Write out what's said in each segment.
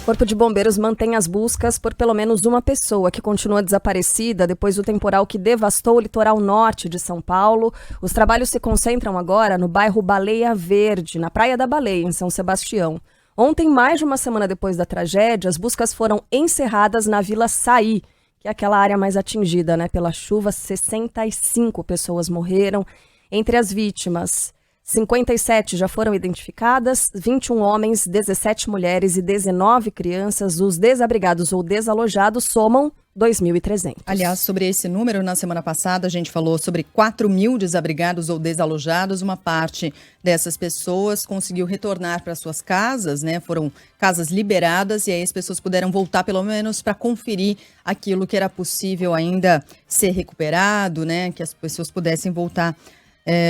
Corpo de Bombeiros mantém as buscas por pelo menos uma pessoa que continua desaparecida depois do temporal que devastou o litoral norte de São Paulo. Os trabalhos se concentram agora no bairro Baleia Verde, na Praia da Baleia, em São Sebastião. Ontem, mais de uma semana depois da tragédia, as buscas foram encerradas na Vila Saí, que é aquela área mais atingida, né, pela chuva. 65 pessoas morreram. Entre as vítimas, 57 já foram identificadas, 21 homens, 17 mulheres e 19 crianças. Os desabrigados ou desalojados somam 2.300. Aliás, sobre esse número, na semana passada a gente falou sobre 4.000 desabrigados ou desalojados. Uma parte dessas pessoas conseguiu retornar para suas casas, né? Foram casas liberadas e aí as pessoas puderam voltar pelo menos para conferir aquilo que era possível ainda ser recuperado, né? Que as pessoas pudessem voltar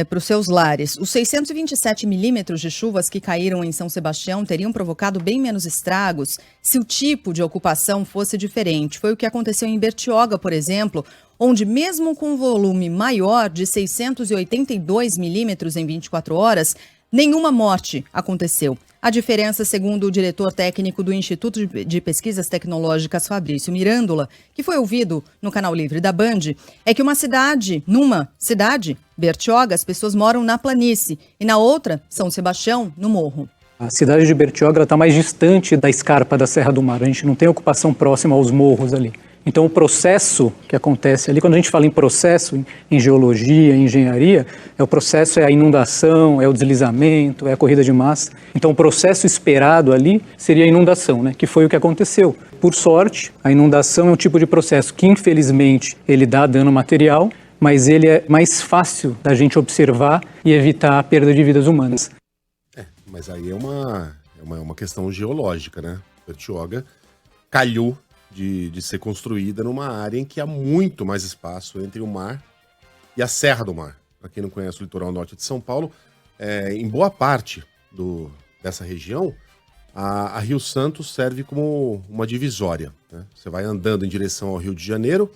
para os seus lares. Os 627 milímetros de chuvas que caíram em São Sebastião teriam provocado bem menos estragos se o tipo de ocupação fosse diferente. Foi o que aconteceu em Bertioga, por exemplo, onde mesmo com um volume maior de 682 milímetros em 24 horas, nenhuma morte aconteceu. A diferença, segundo o diretor técnico do Instituto de Pesquisas Tecnológicas, Fabrício Mirandola, que foi ouvido no Canal Livre da Band, é que numa cidade, Bertioga, as pessoas moram na planície e na outra, São Sebastião, no morro. A cidade de Bertioga está mais distante da escarpa da Serra do Mar. A gente não tem ocupação próxima aos morros ali. Então, o processo que acontece ali, quando a gente fala em processo, em geologia, em engenharia, o processo é a inundação, é o deslizamento, é a corrida de massa. Então, o processo esperado ali seria a inundação, né? Que foi o que aconteceu. Por sorte, a inundação é um tipo de processo que, infelizmente, ele dá dano material, mas ele é mais fácil da gente observar e evitar a perda de vidas humanas. Mas aí é uma questão geológica, né? Bertioga calhou de ser construída numa área em que há muito mais espaço entre o mar e a Serra do Mar. Para quem não conhece o litoral norte de São Paulo, em boa parte dessa região, a Rio Santos serve como uma divisória, né? Você vai andando em direção ao Rio de Janeiro,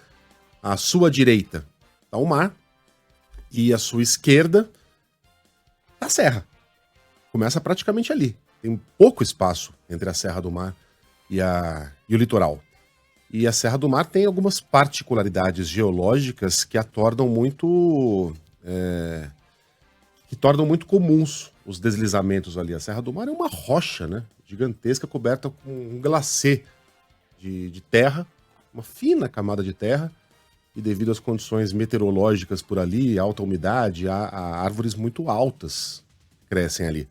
à sua direita está o mar e à sua esquerda está a serra. Começa praticamente ali. Tem pouco espaço entre a Serra do Mar e o litoral. E a Serra do Mar tem algumas particularidades geológicas que a tornam muito comuns os deslizamentos ali. A Serra do Mar é uma rocha, né, gigantesca, coberta com um glacê de terra, uma fina camada de terra, e devido às condições meteorológicas por ali, alta umidade, há árvores muito altas crescem ali.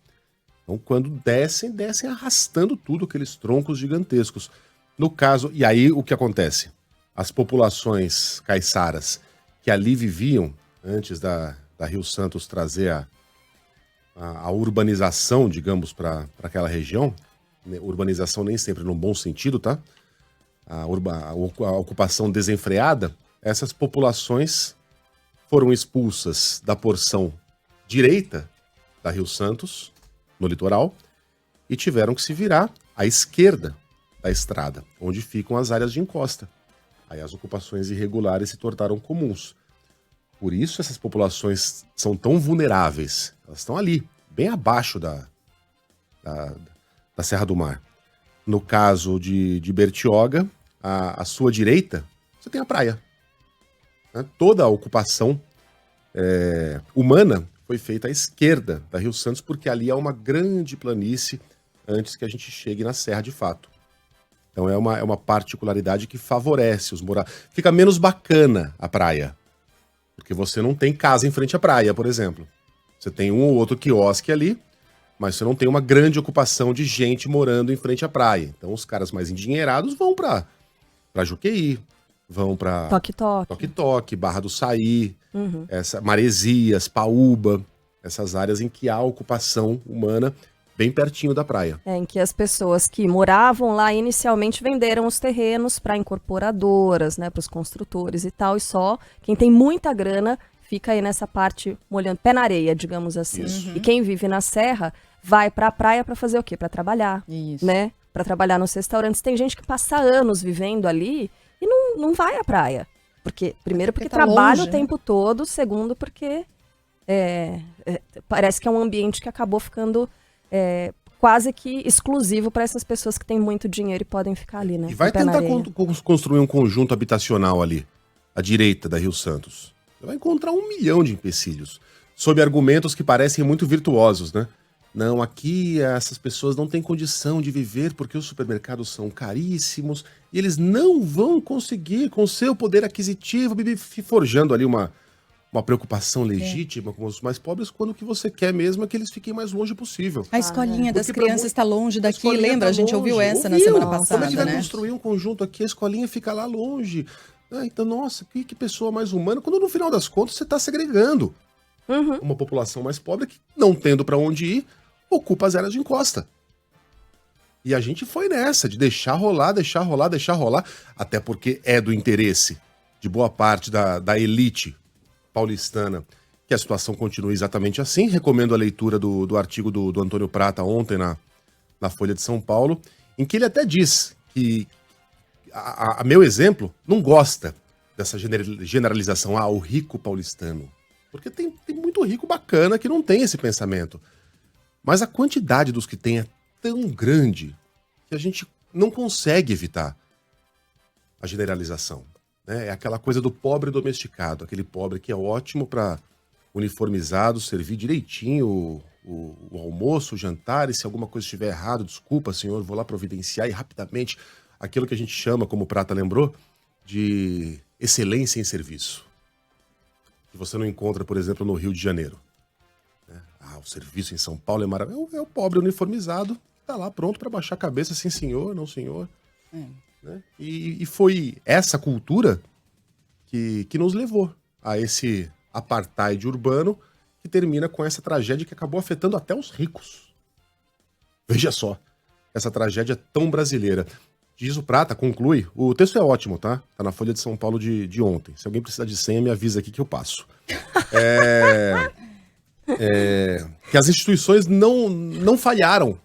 Então, quando descem arrastando tudo, aqueles troncos gigantescos. No caso, e aí o que acontece? As populações caiçaras que ali viviam, antes da Rio Santos trazer a urbanização, digamos, para aquela região, né? Urbanização nem sempre no bom sentido, tá? A ocupação desenfreada, essas populações foram expulsas da porção direita da Rio Santos, no litoral, e tiveram que se virar à esquerda da estrada, onde ficam as áreas de encosta. Aí as ocupações irregulares se tornaram comuns. Por isso essas populações são tão vulneráveis. Elas estão ali, bem abaixo da Serra do Mar. No caso de Bertioga, à sua direita, você tem a praia. Né? Toda a ocupação humana foi feita à esquerda da Rio Santos, porque ali há uma grande planície antes que a gente chegue na serra de fato. Então é uma particularidade que favorece os moradores. Fica menos bacana a praia, porque você não tem casa em frente à praia, por exemplo. Você tem um ou outro quiosque ali, mas você não tem uma grande ocupação de gente morando em frente à praia. Então os caras mais endinheirados vão para Juqueí, vão para Toque-Toque, Barra do Saí, Maresias, Paúba, essas áreas em que há ocupação humana bem pertinho da praia. Em que as pessoas que moravam lá inicialmente venderam os terrenos para incorporadoras, né, para os construtores e tal, e só quem tem muita grana fica aí nessa parte molhando pé na areia, digamos assim. E quem vive na serra vai para a praia para fazer o quê? Para trabalhar, né? Para trabalhar nos restaurantes. Tem gente que passa anos vivendo ali e não vai à praia. Primeiro porque tá trabalha longe, o tempo todo, segundo porque parece que é um ambiente que acabou ficando quase que exclusivo para essas pessoas que têm muito dinheiro e podem ficar ali, né? E vai com o pé na tentar areia. construir um conjunto habitacional ali, à direita da Rio Santos. Você vai encontrar 1 milhão de empecilhos, sob argumentos que parecem muito virtuosos, né? Não, aqui essas pessoas não têm condição de viver porque os supermercados são caríssimos e eles não vão conseguir, com seu poder aquisitivo, forjando ali uma preocupação legítima com os mais pobres, quando o que você quer mesmo é que eles fiquem mais longe possível. A escolinha das Porque crianças está longe A daqui, escolinha lembra? tá A gente ouviu longe. essa na Ouviu? semana Como passada, é que vai né? construir um conjunto aqui? A escolinha fica lá longe. Então, nossa, que pessoa mais humana. Quando no final das contas você está segregando uma população mais pobre que, não tendo para onde ir, ocupa as áreas de encosta. E a gente foi nessa, de deixar rolar, até porque é do interesse de boa parte da elite paulistana que a situação continue exatamente assim. Recomendo a leitura do artigo do Antônio Prata ontem na Folha de São Paulo, em que ele até diz que a meu exemplo não gosta dessa generalização, o rico paulistano. Porque tem muito rico bacana que não tem esse pensamento. Mas a quantidade dos que tem é tão grande que a gente não consegue evitar a generalização. Né? É aquela coisa do pobre domesticado, aquele pobre que é ótimo para uniformizado, servir direitinho o almoço, o jantar, e se alguma coisa estiver errado, desculpa, senhor, vou lá providenciar e rapidamente aquilo que a gente chama, como o Prata lembrou, de excelência em serviço. Que você não encontra, por exemplo, no Rio de Janeiro. O serviço em São Paulo é maravilhoso. É o pobre uniformizado, tá lá pronto para baixar a cabeça, sim senhor, não senhor. Né? E foi essa cultura que nos levou a esse apartheid urbano que termina com essa tragédia que acabou afetando até os ricos. Veja só, essa tragédia tão brasileira. Diz o Prata, conclui, o texto é ótimo, tá? Tá na Folha de São Paulo de ontem. Se alguém precisar de senha, me avisa aqui que eu passo. Que as instituições não falharam.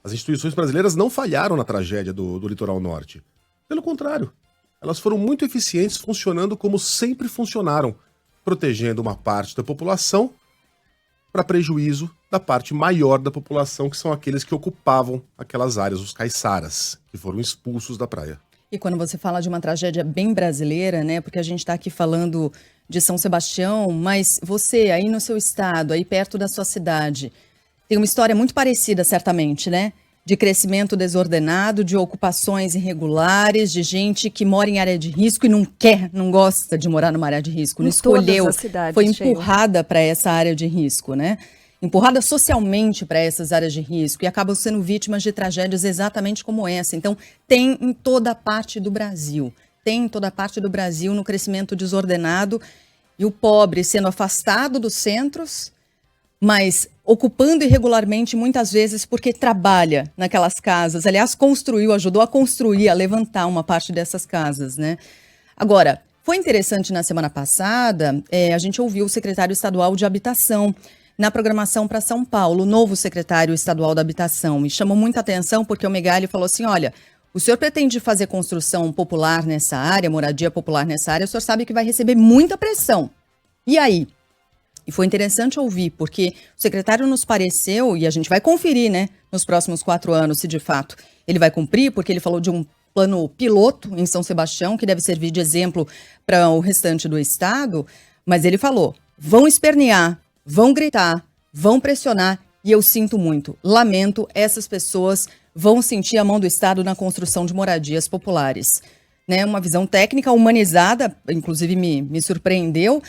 As instituições brasileiras não falharam na tragédia do Litoral Norte. Pelo contrário, elas foram muito eficientes, funcionando como sempre funcionaram, protegendo uma parte da população para prejuízo da parte maior da população, que são aqueles que ocupavam aquelas áreas, os caiçaras, que foram expulsos da praia. E quando você fala de uma tragédia bem brasileira, né? Porque a gente está aqui falando de São Sebastião, mas você aí no seu estado, aí perto da sua cidade, tem uma história muito parecida, certamente, né? De crescimento desordenado, de ocupações irregulares, de gente que mora em área de risco e não gosta de morar numa área de risco, não escolheu, foi empurrada para essa área de risco, né? Empurrada socialmente para essas áreas de risco e acabam sendo vítimas de tragédias exatamente como essa. Então, tem em toda parte do Brasil. Tem em toda parte do Brasil no crescimento desordenado e o pobre sendo afastado dos centros, mas ocupando irregularmente muitas vezes porque trabalha naquelas casas. Aliás, ajudou a construir, a levantar uma parte dessas casas, né? Agora, foi interessante na semana passada, a gente ouviu o secretário estadual de Habitação na programação para São Paulo, o novo secretário estadual da Habitação. E chamou muita atenção porque o Megali falou assim, olha, o senhor pretende fazer construção popular nessa área, moradia popular nessa área, o senhor sabe que vai receber muita pressão. E aí? E foi interessante ouvir, porque o secretário nos pareceu, e a gente vai conferir, né, nos próximos 4 anos, se de fato ele vai cumprir, porque ele falou de um plano piloto em São Sebastião, que deve servir de exemplo para o restante do estado, mas ele falou, vão espernear, vão gritar, vão pressionar, e eu sinto muito, lamento, essas pessoas vão sentir a mão do Estado na construção de moradias populares. Né, uma visão técnica humanizada, inclusive me surpreendeu,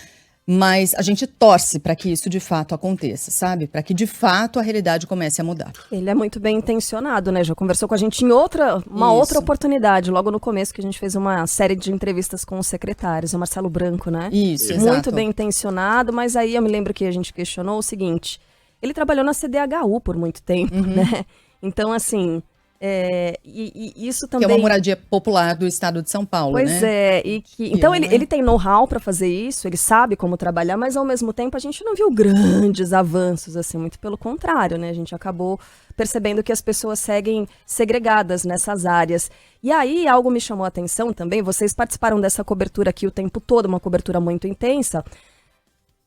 mas a gente torce para que isso de fato aconteça, sabe? Para que de fato a realidade comece a mudar. Ele é muito bem intencionado, né? Já conversou com a gente em outra oportunidade, logo no começo, que a gente fez uma série de entrevistas com os secretários, o Marcelo Branco, né? Isso, muito exato. bem intencionado, mas aí eu me lembro que a gente questionou o seguinte, ele trabalhou na CDHU por muito tempo, né? Então, assim, e isso também... Que é uma moradia popular do estado de São Paulo, pois né? Pois é, então ele tem know-how para fazer isso, ele sabe como trabalhar, mas ao mesmo tempo a gente não viu grandes avanços, assim, muito pelo contrário, né? A gente acabou percebendo que as pessoas seguem segregadas nessas áreas. E aí algo me chamou a atenção também, vocês participaram dessa cobertura aqui o tempo todo, uma cobertura muito intensa,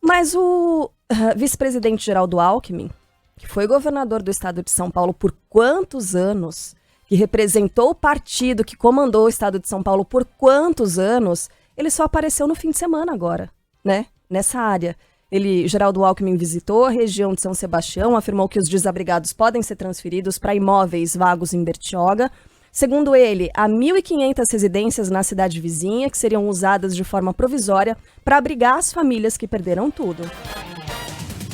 mas o vice-presidente Geraldo Alckmin, que foi governador do estado de São Paulo por quantos anos, que representou o partido que comandou o estado de São Paulo por quantos anos, ele só apareceu no fim de semana agora, né? Nessa área. Geraldo Alckmin visitou a região de São Sebastião, afirmou que os desabrigados podem ser transferidos para imóveis vagos em Bertioga. Segundo ele, há 1.500 residências na cidade vizinha que seriam usadas de forma provisória para abrigar as famílias que perderam tudo.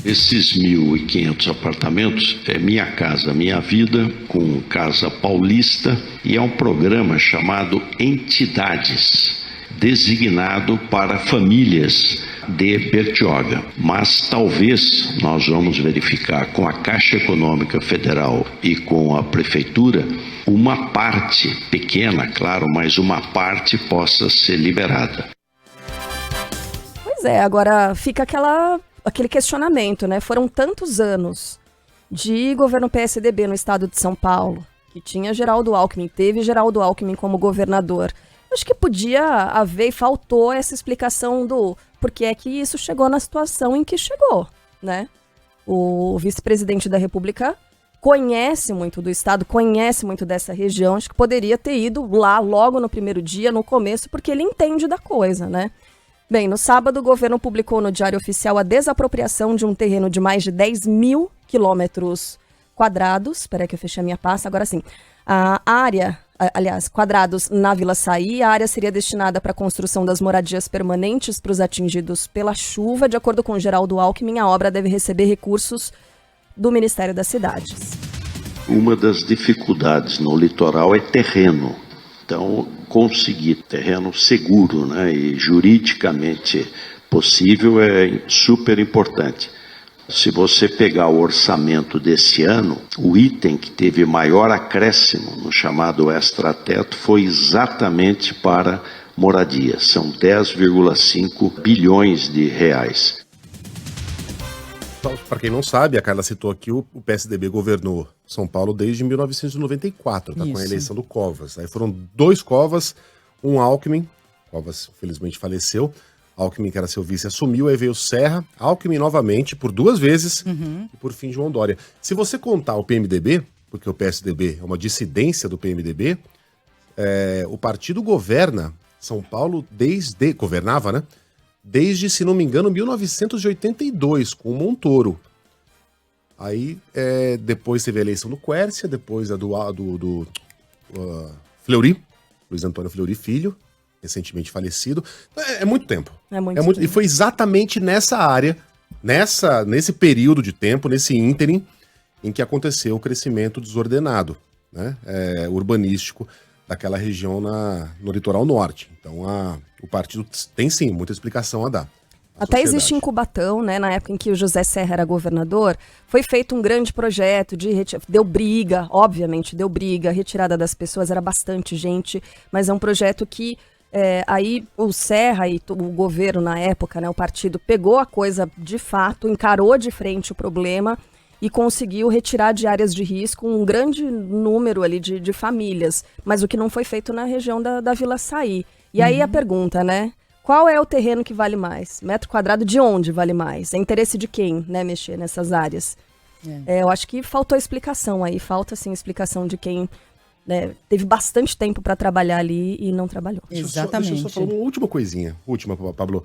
Esses 1.500 apartamentos é Minha Casa Minha Vida, com Casa Paulista, e é um programa chamado Entidades, designado para famílias de Bertioga. Mas talvez nós vamos verificar com a Caixa Econômica Federal e com a Prefeitura, uma parte pequena, claro, mas uma parte possa ser liberada. Pois é, agora fica aquele questionamento, né? Foram tantos anos de governo PSDB no estado de São Paulo, que tinha Geraldo Alckmin, teve Geraldo Alckmin como governador. Acho que podia haver e faltou essa explicação do porquê é que isso chegou na situação em que chegou, né? O vice-presidente da República conhece muito do estado, conhece muito dessa região, acho que poderia ter ido lá logo no primeiro dia, no começo, porque ele entende da coisa, né? Bem, no sábado o governo publicou no Diário Oficial a desapropriação de um terreno de mais de 10.000 quilômetros quadrados. Espera que eu fechei a minha pasta, agora sim. A área, aliás, quadrados na Vila Saí, a área seria destinada para a construção das moradias permanentes para os atingidos pela chuva. De acordo com Geraldo Alckmin, a obra deve receber recursos do Ministério das Cidades. Uma das dificuldades no litoral é terreno. Então, conseguir terreno seguro, né, e juridicamente possível é super importante. Se você pegar o orçamento desse ano, o item que teve maior acréscimo no chamado extrateto foi exatamente para moradia. São 10,5 bilhões de reais. Para quem não sabe, a Carla citou aqui, o PSDB governou São Paulo desde 1994, tá? Com a eleição do Covas. Aí foram 2 Covas, um Alckmin, Covas felizmente faleceu, Alckmin, que era seu vice, assumiu, aí veio Serra, Alckmin novamente, por 2 vezes, e por fim João Dória. Se você contar o PMDB, porque o PSDB é uma dissidência do PMDB, o partido governa São Paulo governava, né? Desde, se não me engano, 1982, com o Montoro. Aí, depois teve a eleição do Quércia, depois a do Fleury, Luiz Antônio Fleury Filho, recentemente falecido. É muito tempo. É muito tempo. E foi exatamente nessa área, nesse período de tempo, nesse ínterim, em que aconteceu o crescimento desordenado, né, urbanístico daquela região no litoral norte. Então, o partido tem sim muita explicação a dar. Até existe em Cubatão, né, na época em que o José Serra era governador, foi feito um grande projeto deu briga, obviamente, a retirada das pessoas, era bastante gente, mas é um projeto que aí o Serra e o governo na época, né, o partido pegou a coisa de fato, encarou de frente o problema e conseguiu retirar de áreas de risco um grande número ali de famílias, mas o que não foi feito na região da Vila Saí. E aí a pergunta, né? Qual é o terreno que vale mais? Metro quadrado de onde vale mais? É interesse de quem, né, mexer nessas áreas? Eu acho que faltou explicação aí, falta sim explicação de quem, né, teve bastante tempo para trabalhar ali e não trabalhou. Exatamente. Deixa eu só falar uma última coisinha, Pablo.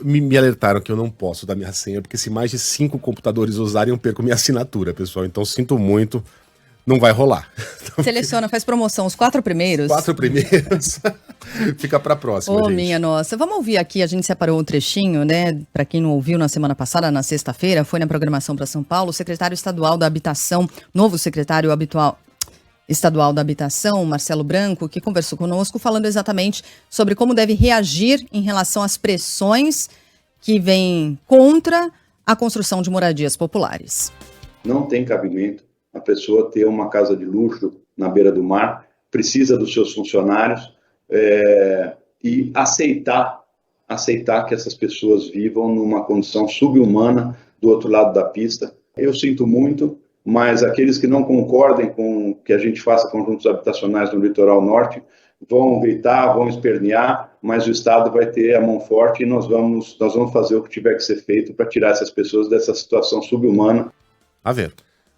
Me alertaram que eu não posso dar minha senha, porque se mais de 5 computadores usarem, eu perco minha assinatura, pessoal. Então, sinto muito, não vai rolar. Seleciona, faz promoção, os 4 primeiros. 4 primeiros. Fica pra próxima, gente. Minha nossa. Vamos ouvir aqui, a gente separou um trechinho, né? Pra quem não ouviu na semana passada, na sexta-feira, foi na programação para São Paulo, o secretário estadual da Habitação, novo secretário estadual da Habitação, Marcelo Branco, que conversou conosco falando exatamente sobre como deve reagir em relação às pressões que vêm contra a construção de moradias populares. Não tem cabimento a pessoa ter uma casa de luxo na beira do mar, precisa dos seus funcionários e aceitar que essas pessoas vivam numa condição subhumana do outro lado da pista. Eu sinto muito, mas aqueles que não concordem com que a gente faça conjuntos habitacionais no litoral norte vão gritar, vão espernear, mas o Estado vai ter a mão forte e nós vamos fazer o que tiver que ser feito para tirar essas pessoas dessa situação subhumana. A ver.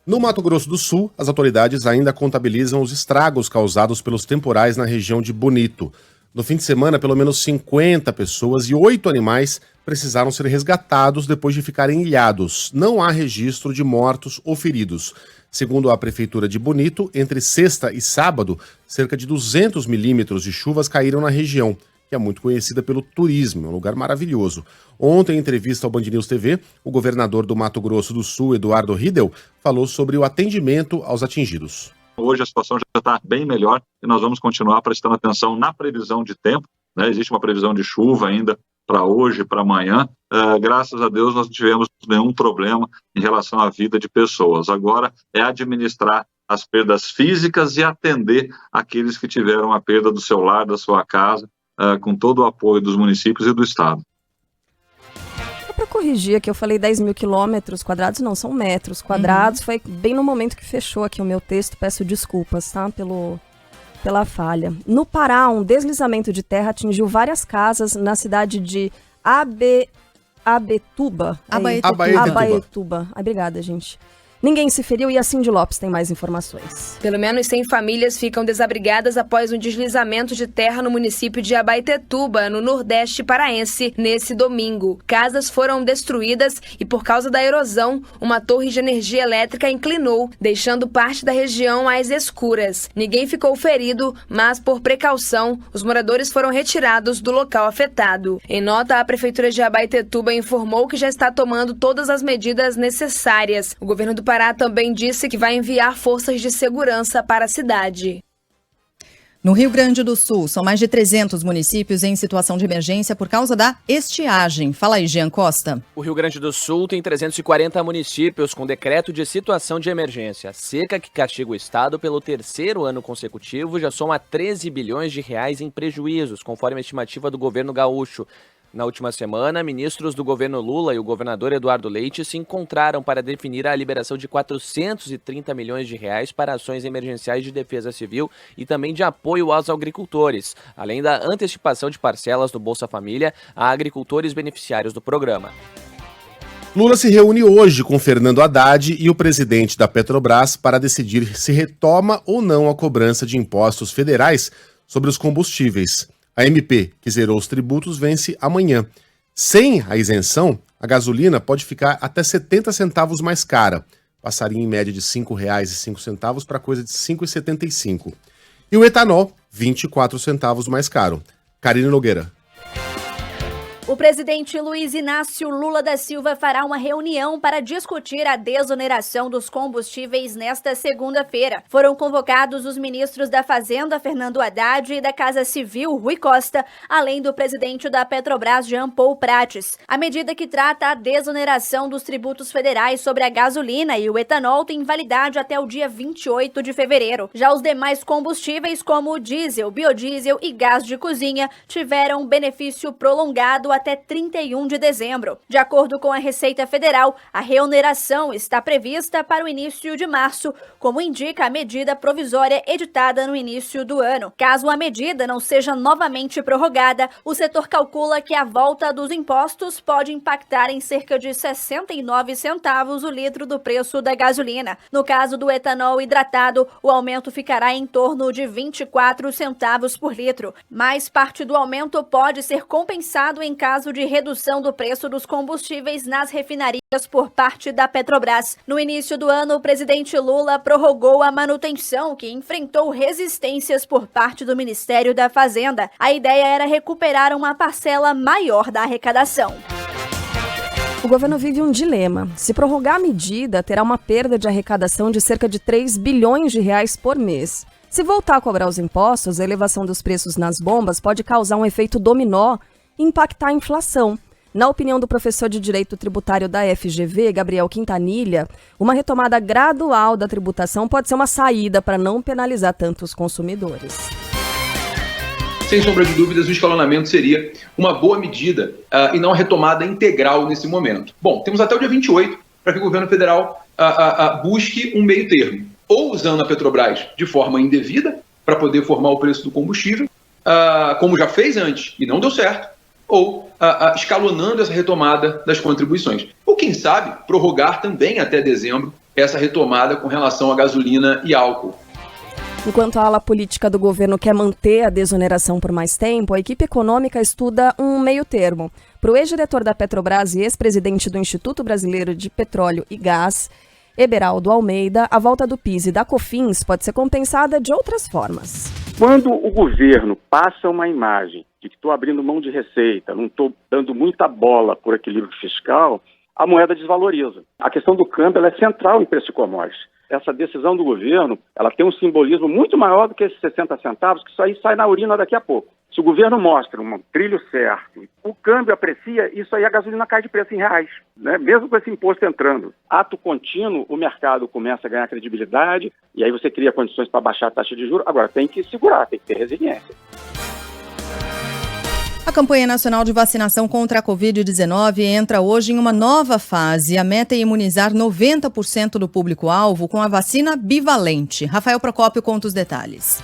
No Mato Grosso do Sul, as autoridades ainda contabilizam os estragos causados pelos temporais na região de Bonito. No fim de semana, pelo menos 50 pessoas e 8 animais precisaram ser resgatados depois de ficarem ilhados. Não há registro de mortos ou feridos. Segundo a Prefeitura de Bonito, entre sexta e sábado, cerca de 200 milímetros de chuvas caíram na região, que é muito conhecida pelo turismo, é um lugar maravilhoso. Ontem, em entrevista ao Band News TV, o governador do Mato Grosso do Sul, Eduardo Riedel, falou sobre o atendimento aos atingidos. Hoje a situação já está bem melhor e nós vamos continuar prestando atenção na previsão de tempo, né? Existe uma previsão de chuva ainda para hoje, para amanhã. Graças a Deus nós não tivemos nenhum problema em relação à vida de pessoas. Agora é administrar as perdas físicas e atender aqueles que tiveram a perda do seu lar, da sua casa, com todo o apoio dos municípios e do Estado. Para corrigir aqui, eu falei 10 mil quilômetros quadrados, não, são metros quadrados. Foi bem no momento que fechou aqui o meu texto, peço desculpas, tá, pela falha. No Pará, um deslizamento de terra atingiu várias casas na cidade de Abaetuba. Abaetuba. Obrigada, gente. Ninguém se feriu e a Cindy Lopes tem mais informações. Pelo menos 100 famílias ficam desabrigadas após um deslizamento de terra no município de Abaetetuba, no Nordeste paraense, nesse domingo. Casas foram destruídas e, por causa da erosão, uma torre de energia elétrica inclinou, deixando parte da região às escuras. Ninguém ficou ferido, mas, por precaução, os moradores foram retirados do local afetado. Em nota, a Prefeitura de Abaetetuba informou que já está tomando todas as medidas necessárias. O governo do Pará também disse que vai enviar forças de segurança para a cidade. No Rio Grande do Sul, são mais de 300 municípios em situação de emergência por causa da estiagem. Fala aí, Jean Costa. O Rio Grande do Sul tem 340 municípios com decreto de situação de emergência. A seca que castiga o estado pelo terceiro ano consecutivo já soma 13 bilhões de reais em prejuízos, conforme a estimativa do governo gaúcho. Na última semana, ministros do governo Lula e o governador Eduardo Leite se encontraram para definir a liberação de 430 milhões de reais para ações emergenciais de defesa civil e também de apoio aos agricultores, além da antecipação de parcelas do Bolsa Família a agricultores beneficiários do programa. Lula se reúne hoje com Fernando Haddad e o presidente da Petrobras para decidir se retoma ou não a cobrança de impostos federais sobre os combustíveis. A MP, que zerou os tributos, vence amanhã. Sem a isenção, a gasolina pode ficar até 70 centavos mais cara. Passaria em média de R$ 5,05 para coisa de R$ 5,75. E o etanol, 24 centavos mais caro. Karine Nogueira. O presidente Luiz Inácio Lula da Silva fará uma reunião para discutir a desoneração dos combustíveis nesta segunda-feira. Foram convocados os ministros da Fazenda, Fernando Haddad, e da Casa Civil, Rui Costa, além do presidente da Petrobras, Jean Paul Prates. A medida que trata a desoneração dos tributos federais sobre a gasolina e o etanol tem validade até o dia 28 de fevereiro. Já os demais combustíveis, como o diesel, biodiesel e gás de cozinha, tiveram benefício prolongado até 31 de dezembro. De acordo com a Receita Federal, a reoneração está prevista para o início de março, como indica a medida provisória editada no início do ano. Caso a medida não seja novamente prorrogada, o setor calcula que a volta dos impostos pode impactar em cerca de 69 centavos o litro do preço da gasolina. No caso do etanol hidratado, o aumento ficará em torno de 24 centavos por litro. Mais parte do aumento pode ser compensado em caso de redução do preço dos combustíveis nas refinarias por parte da Petrobras. No início do ano, o presidente Lula prorrogou a manutenção, que enfrentou resistências por parte do Ministério da Fazenda. A ideia era recuperar uma parcela maior da arrecadação. O governo vive um dilema. Se prorrogar a medida, terá uma perda de arrecadação de cerca de 3 bilhões de reais por mês. Se voltar a cobrar os impostos, a elevação dos preços nas bombas pode causar um efeito dominó e impactar a inflação. Na opinião do professor de Direito Tributário da FGV, Gabriel Quintanilha, uma retomada gradual da tributação pode ser uma saída para não penalizar tanto os consumidores. Sem sombra de dúvidas, o escalonamento seria uma boa medida e não a retomada integral nesse momento. Bom, temos até o dia 28 para que o governo federal busque um meio termo, ou usando a Petrobras de forma indevida para poder formar o preço do combustível, como já fez antes e não deu certo, ou escalonando essa retomada das contribuições. Ou, quem sabe, prorrogar também até dezembro essa retomada com relação à gasolina e álcool. Enquanto a ala política do governo quer manter a desoneração por mais tempo, a equipe econômica estuda um meio termo. Para o ex-diretor da Petrobras e ex-presidente do Instituto Brasileiro de Petróleo e Gás, Eberaldo Almeida, a volta do PIS e da COFINS pode ser compensada de outras formas. Quando o governo passa uma imagem de que estou abrindo mão de receita, não estou dando muita bola por equilíbrio fiscal, a moeda desvaloriza. A questão do câmbio ela é central em preço de commodities. Essa decisão do governo, ela tem um simbolismo muito maior do que esses 60 centavos, que isso aí sai na urina daqui a pouco. Se o governo mostra um trilho certo, o câmbio aprecia, isso aí a gasolina cai de preço em reais, né? Mesmo com esse imposto entrando. Ato contínuo, o mercado começa a ganhar credibilidade, e aí você cria condições para baixar a taxa de juros. Agora, tem que segurar, tem que ter resiliência. A campanha nacional de vacinação contra a Covid-19 entra hoje em uma nova fase. A meta é imunizar 90% do público-alvo com a vacina bivalente. Rafael Procópio conta os detalhes.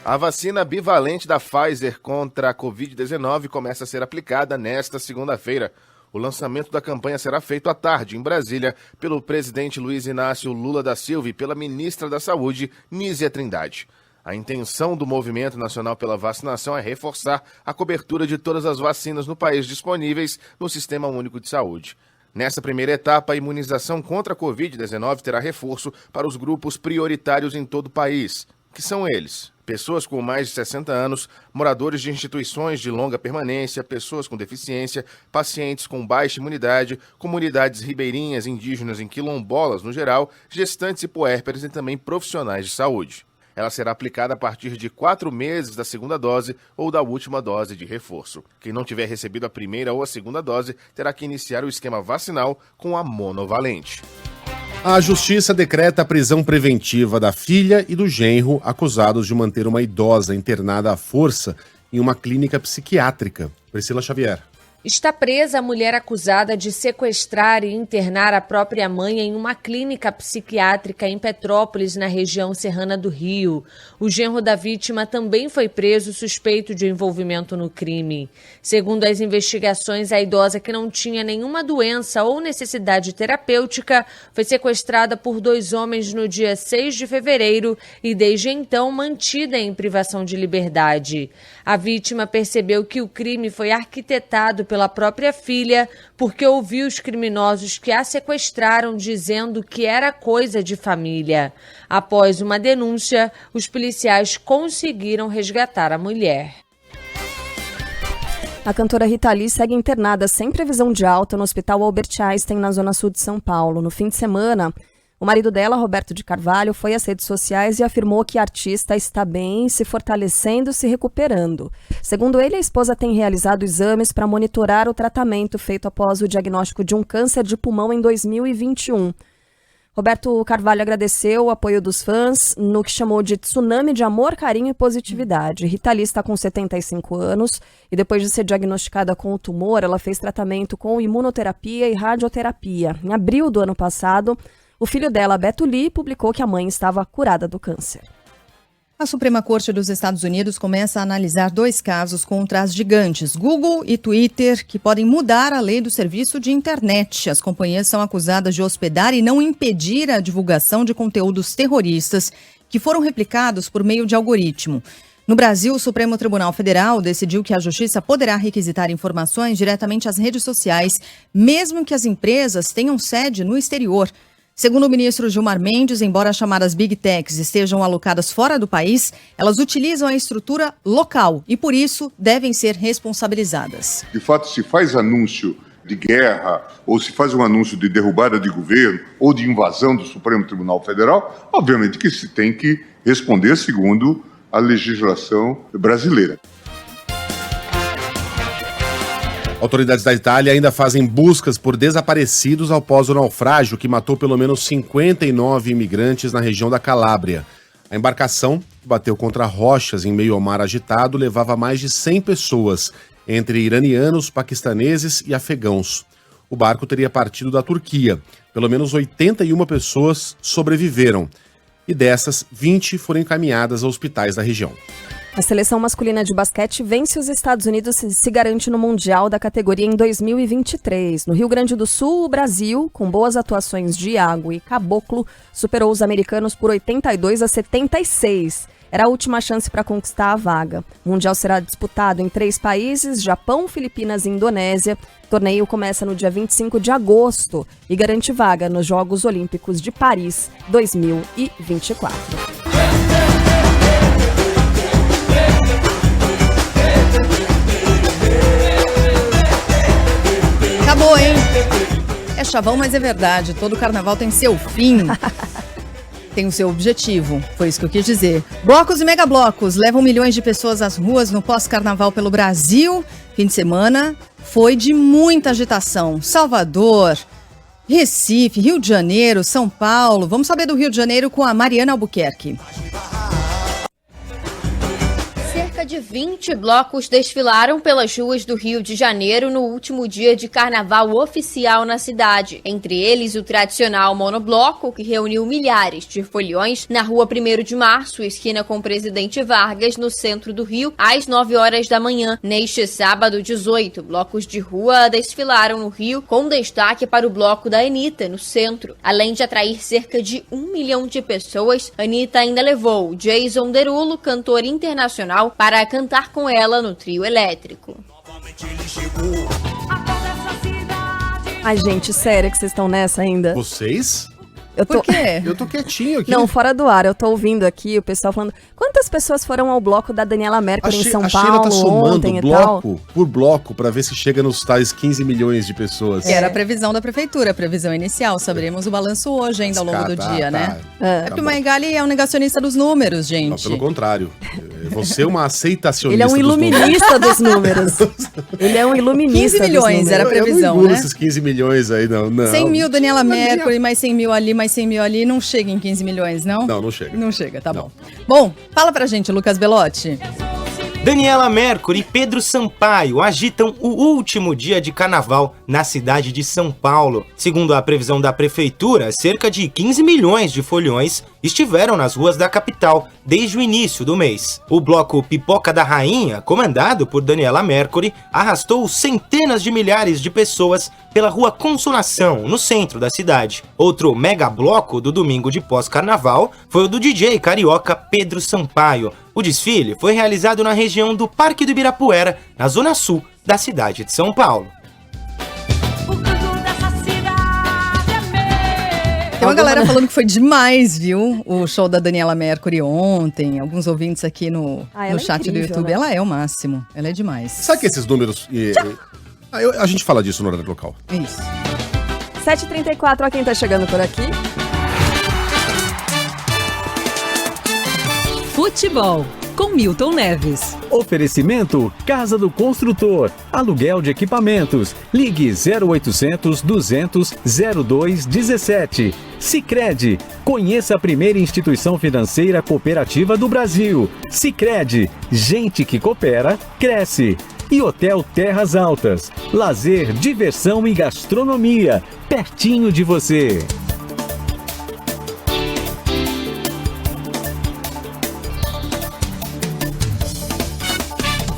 A vacina bivalente da Pfizer contra a Covid-19 começa a ser aplicada nesta segunda-feira. O lançamento da campanha será feito à tarde, em Brasília, pelo presidente Luiz Inácio Lula da Silva e pela ministra da Saúde, Nízia Trindade. A intenção do Movimento Nacional pela Vacinação é reforçar a cobertura de todas as vacinas no país disponíveis no Sistema Único de Saúde. Nessa primeira etapa, a imunização contra a Covid-19 terá reforço para os grupos prioritários em todo o país, que são eles: pessoas com mais de 60 anos, moradores de instituições de longa permanência, pessoas com deficiência, pacientes com baixa imunidade, comunidades ribeirinhas, indígenas e quilombolas no geral, gestantes e puérperas e também profissionais de saúde. Ela será aplicada a partir de 4 meses da segunda dose ou da última dose de reforço. Quem não tiver recebido a primeira ou a segunda dose terá que iniciar o esquema vacinal com a monovalente. A Justiça decreta a prisão preventiva da filha e do genro acusados de manter uma idosa internada à força em uma clínica psiquiátrica. Priscila Xavier. Está presa a mulher acusada de sequestrar e internar a própria mãe em uma clínica psiquiátrica em Petrópolis, na região serrana do Rio. O genro da vítima também foi preso suspeito de envolvimento no crime. Segundo as investigações, a idosa, que não tinha nenhuma doença ou necessidade terapêutica, foi sequestrada por 2 homens no dia 6 de fevereiro e desde então mantida em privação de liberdade. A vítima percebeu que o crime foi arquitetado pela própria filha, porque ouviu os criminosos que a sequestraram dizendo que era coisa de família. Após uma denúncia, os policiais conseguiram resgatar a mulher. A cantora Rita Lee segue internada sem previsão de alta no Hospital Albert Einstein, na zona sul de São Paulo. No fim de semana, o marido dela, Roberto de Carvalho, foi às redes sociais e afirmou que a artista está bem, se fortalecendo, se recuperando. Segundo ele, a esposa tem realizado exames para monitorar o tratamento feito após o diagnóstico de um câncer de pulmão em 2021. Roberto Carvalho agradeceu o apoio dos fãs no que chamou de tsunami de amor, carinho e positividade. Rita Lee está com 75 anos e depois de ser diagnosticada com o tumor, ela fez tratamento com imunoterapia e radioterapia. Em abril do ano passado, o filho dela, Beto Lee, publicou que a mãe estava curada do câncer. A Suprema Corte dos Estados Unidos começa a analisar 2 casos contra as gigantes Google e Twitter, que podem mudar a lei do serviço de internet. As companhias são acusadas de hospedar e não impedir a divulgação de conteúdos terroristas que foram replicados por meio de algoritmo. No Brasil, o Supremo Tribunal Federal decidiu que a Justiça poderá requisitar informações diretamente às redes sociais, mesmo que as empresas tenham sede no exterior. Segundo o ministro Gilmar Mendes, embora as chamadas Big Techs estejam alocadas fora do país, elas utilizam a estrutura local e, por isso, devem ser responsabilizadas. De fato, se faz anúncio de guerra, ou se faz um anúncio de derrubada de governo, ou de invasão do Supremo Tribunal Federal, obviamente que se tem que responder segundo a legislação brasileira. Autoridades da Itália ainda fazem buscas por desaparecidos após o naufrágio que matou pelo menos 59 imigrantes na região da Calábria. A embarcação, que bateu contra rochas em meio ao mar agitado, levava mais de 100 pessoas, entre iranianos, paquistaneses e afegãos. O barco teria partido da Turquia. Pelo menos 81 pessoas sobreviveram. E dessas, 20 foram encaminhadas a hospitais da região. A seleção masculina de basquete vence os Estados Unidos e se garante no Mundial da categoria em 2023. No Rio Grande do Sul, o Brasil, com boas atuações de Iago e Caboclo, superou os americanos por 82-76. Era a última chance para conquistar a vaga. O Mundial será disputado em 3 países, Japão, Filipinas e Indonésia. O torneio começa no dia 25 de agosto e garante vaga nos Jogos Olímpicos de Paris 2024. Acabou, hein? É chavão, mas é verdade. Todo carnaval tem seu fim. Tem o seu objetivo. Foi isso que eu quis dizer. Blocos e megablocos levam milhões de pessoas às ruas no pós-carnaval pelo Brasil. Fim de semana foi de muita agitação. Salvador, Recife, Rio de Janeiro, São Paulo. Vamos saber do Rio de Janeiro com a Mariana Albuquerque. Cerca de 20 blocos desfilaram pelas ruas do Rio de Janeiro no último dia de carnaval oficial na cidade. Entre eles, o tradicional monobloco, que reuniu milhares de foliões na rua 1º de Março, esquina com Presidente Vargas, no centro do Rio, às 9 horas da manhã. Neste sábado, 18 blocos de rua desfilaram no Rio, com destaque para o bloco da Anitta, no centro. Além de atrair cerca de 1 milhão de pessoas, Anitta ainda levou Jason Derulo, cantor internacional, para cantar com ela no trio elétrico. Ai, gente, sério que vocês estão nessa ainda? Vocês? Por quê? Eu tô quietinho aqui. Não, fora do ar. Eu tô ouvindo aqui o pessoal falando... Quantas pessoas foram ao bloco da Daniela Mercury em São A Sheila Paulo tá somando ontem e bloco tal? por bloco pra ver se chega nos tais 15 milhões de pessoas. Era a previsão da prefeitura, a previsão inicial. Saberemos o balanço hoje ainda ao longo do dia, né? É porque o Maigali é um negacionista dos números, gente. Não, pelo contrário. Você é uma aceitacionista. Ele é um iluminista dos números. Ele é um iluminista 15 milhões era a previsão, eu não engulo né? esses 15 milhões aí, não. 100 mil Daniela Mercury, mais 100 mil ali, mais 100 mil ali, não chega em 15 milhões, não? Não chega. Não chega, tá bom. Bom, fala pra gente, Lucas Belotti. Daniela Mercury e Pedro Sampaio agitam o último dia de carnaval na cidade de São Paulo. Segundo a previsão da prefeitura, cerca de 15 milhões de foliões estiveram nas ruas da capital desde o início do mês. O bloco Pipoca da Rainha, comandado por Daniela Mercury, arrastou centenas de milhares de pessoas pela Rua Consolação, no centro da cidade. Outro mega bloco do domingo de pós-carnaval foi o do DJ carioca Pedro Sampaio. O desfile foi realizado na região do Parque do Ibirapuera, na zona sul da cidade de São Paulo. Tem uma galera falando que foi demais, viu? O show da Daniela Mercury ontem. Alguns ouvintes aqui no chat incrível, do YouTube. né? Ela é o máximo. Ela é demais. Sabe que esses números... a gente fala disso no horário local. Isso. 7h34, ó quem tá chegando por aqui. Futebol, com Milton Neves. Oferecimento Casa do Construtor. Aluguel de equipamentos. Ligue 0800 200 0217. Sicredi. Conheça a primeira instituição financeira cooperativa do Brasil. Sicredi. Gente que coopera, cresce. E Hotel Terras Altas. Lazer, diversão e gastronomia. Pertinho de você.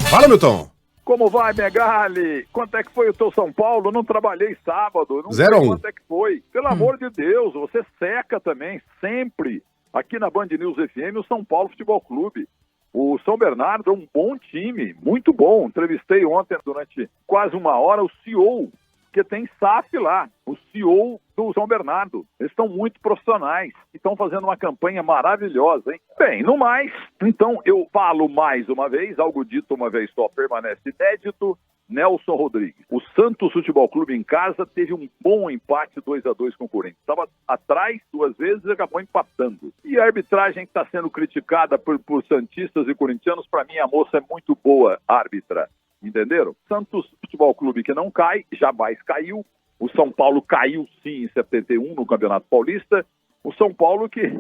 Fala, Milton. Como vai, Megali? Quanto é que foi o teu São Paulo? Não trabalhei sábado. Não 0-1. sei quanto é que foi. Pelo amor de Deus, você seca também, sempre. Aqui na Band News FM, o São Paulo Futebol Clube. O São Bernardo é um bom time, muito bom. Entrevistei ontem, durante quase uma hora, o CEO, que tem SAF lá, o CEO do São Bernardo. Eles estão muito profissionais e estão fazendo uma campanha maravilhosa, hein? Bem, no mais, então eu falo mais uma vez, algo dito uma vez só permanece inédito. Nelson Rodrigues. O Santos Futebol Clube em casa teve um bom empate 2-2 com o Corinthians. Estava atrás 2 vezes e acabou empatando. E a arbitragem que está sendo criticada por santistas e corintianos, para mim a moça é muito boa árbitra. Entenderam? Santos Futebol Clube que não cai, jamais caiu. O São Paulo caiu sim em 71 no Campeonato Paulista. O São Paulo que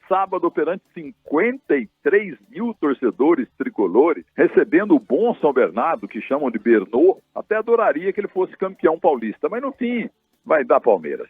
sábado perante 53 mil torcedores tricolores, recebendo o bom São Bernardo, que chamam de Bernô, até adoraria que ele fosse campeão paulista. Mas no fim, Vai dar Palmeiras.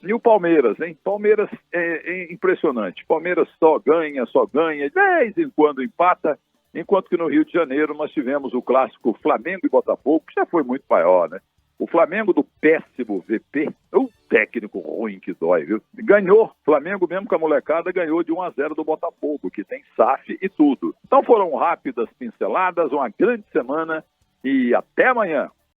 E o Palmeiras, hein? Palmeiras é impressionante. Palmeiras só ganha, de vez em quando empata, enquanto que no Rio de Janeiro nós tivemos o clássico Flamengo e Botafogo, que já foi muito maior, né? O Flamengo do péssimo VP, o técnico ruim que dói, viu? Ganhou, Flamengo mesmo com a molecada ganhou de 1-0 do Botafogo, que tem SAF e tudo. Então foram rápidas pinceladas, uma grande semana e até amanhã.